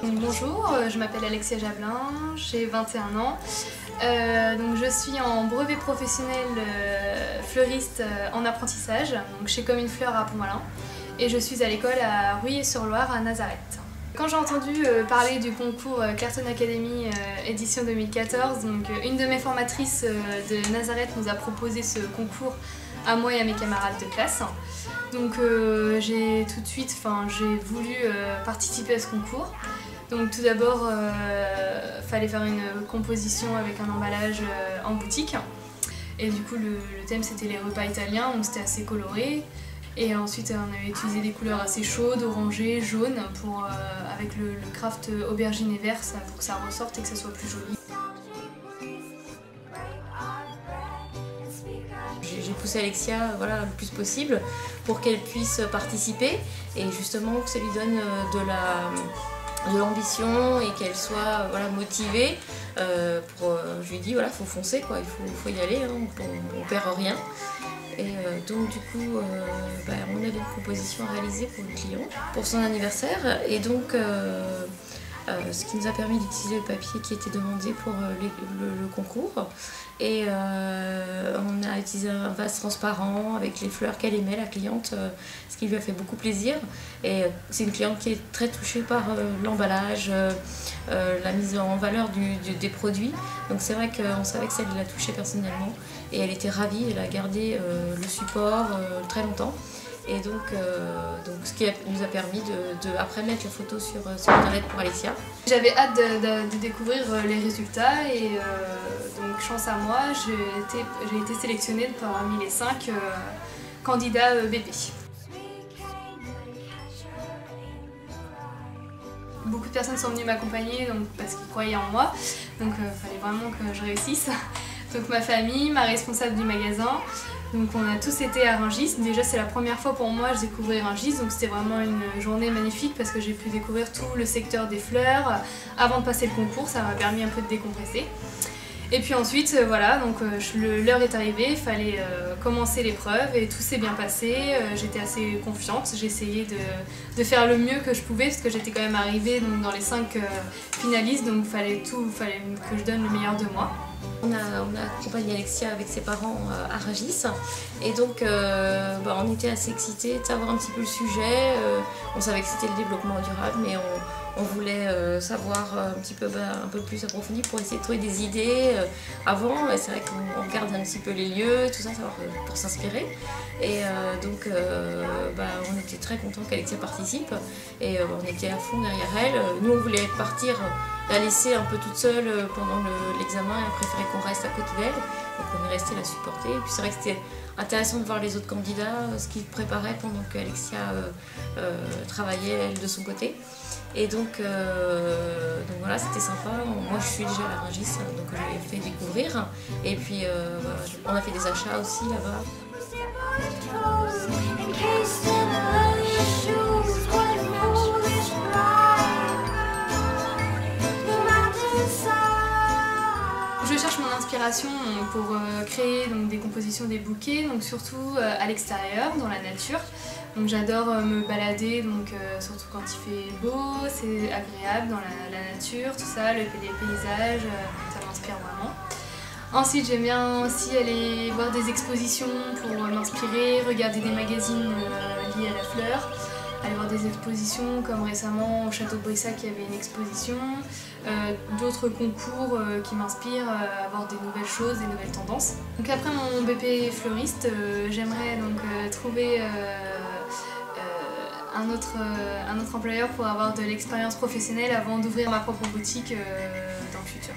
Donc, bonjour, je m'appelle Alexia Jablin, j'ai 21 ans. Donc, je suis en brevet professionnel fleuriste en apprentissage donc chez Comme une fleur à Pont-Malin et je suis à l'école à Ruillé-sur-Loire à Nazareth. Quand j'ai entendu parler du concours Cartoon Academy édition 2014, donc, une de mes formatrices de Nazareth nous a proposé ce concours à moi et à mes camarades de classe. Donc j'ai tout de suite voulu participer à ce concours. Donc tout d'abord, fallait faire une composition avec un emballage en boutique. Et du coup le thème c'était les repas italiens, donc c'était assez coloré. Et ensuite on avait utilisé des couleurs assez chaudes, orangées, jaunes, avec le craft aubergine et vert pour que ça ressorte et que ça soit plus joli. J'ai poussé Alexia le plus possible pour qu'elle puisse participer et justement que ça lui donne de l'ambition et qu'elle soit motivée. Je lui ai dit faut foncer, il faut y aller, on perd rien. Et donc du coup, on avait une composition à réaliser pour le client, pour son anniversaire. Et donc, ce qui nous a permis d'utiliser le papier qui était demandé pour le concours. Et on a utilisé un vase transparent avec les fleurs qu'elle aimait, la cliente, ce qui lui a fait beaucoup plaisir. Et c'est une cliente qui est très touchée par l'emballage, la mise en valeur des produits. Donc c'est vrai qu'on savait que ça l'a touchée personnellement. Et elle était ravie, elle a gardé le support très longtemps. Et donc ce qui nous a permis après mettre la photo sur internet pour Alexia. J'avais hâte de découvrir les résultats et donc chance à moi, j'ai été sélectionnée parmi les 5 candidats BP. Beaucoup de personnes sont venues m'accompagner parce qu'ils croyaient en moi, donc il fallait vraiment que je réussisse. Donc ma famille, ma responsable du magasin, donc on a tous été à Rungis. Déjà c'est la première fois pour moi que je découvrais Rungis, donc c'était vraiment une journée magnifique parce que j'ai pu découvrir tout le secteur des fleurs avant de passer le concours, ça m'a permis un peu de décompresser. Et puis ensuite l'heure est arrivée, il fallait commencer l'épreuve et tout s'est bien passé, j'étais assez confiante, j'ai essayé de faire le mieux que je pouvais parce que j'étais quand même arrivée dans les 5 finalistes, donc il fallait que je donne le meilleur de moi. On a accompagné Alexia avec ses parents à Rungis et donc on était assez excités de savoir un petit peu le sujet. On savait que c'était le développement durable mais on voulait savoir un peu plus approfondi pour essayer de trouver des idées avant. Et c'est vrai qu'on regarde un petit peu les lieux, tout ça pour s'inspirer. Et on était très contents qu'Alexia participe et on était à fond derrière elle. Nous on voulait partir, la laisser un peu toute seule pendant l'examen et on préférait qu'on reste à côté d'elle. Donc on est resté la supporter. Et puis c'est vrai que c'était intéressant de voir les autres candidats, ce qu'ils préparaient pendant qu'Alexia travaillait elle de son côté. Et donc voilà, c'était sympa. Moi je suis déjà à la Rungis, donc je l'ai fait découvrir. Et puis on a fait des achats aussi là-bas. Je cherche mon inspiration pour créer des compositions, des bouquets, donc surtout à l'extérieur, dans la nature. Donc j'adore me balader, surtout quand il fait beau, c'est agréable dans la nature, tout ça, les paysages, ça m'inspire vraiment. Ensuite j'aime bien aussi aller voir des expositions pour m'inspirer, regarder des magazines liés à la fleur. Aller voir des expositions comme récemment au château de Brissac il y avait une exposition, d'autres concours qui m'inspirent à voir des nouvelles choses, des nouvelles tendances. Donc après mon BP fleuriste, j'aimerais trouver un autre employeur pour avoir de l'expérience professionnelle avant d'ouvrir ma propre boutique dans le futur.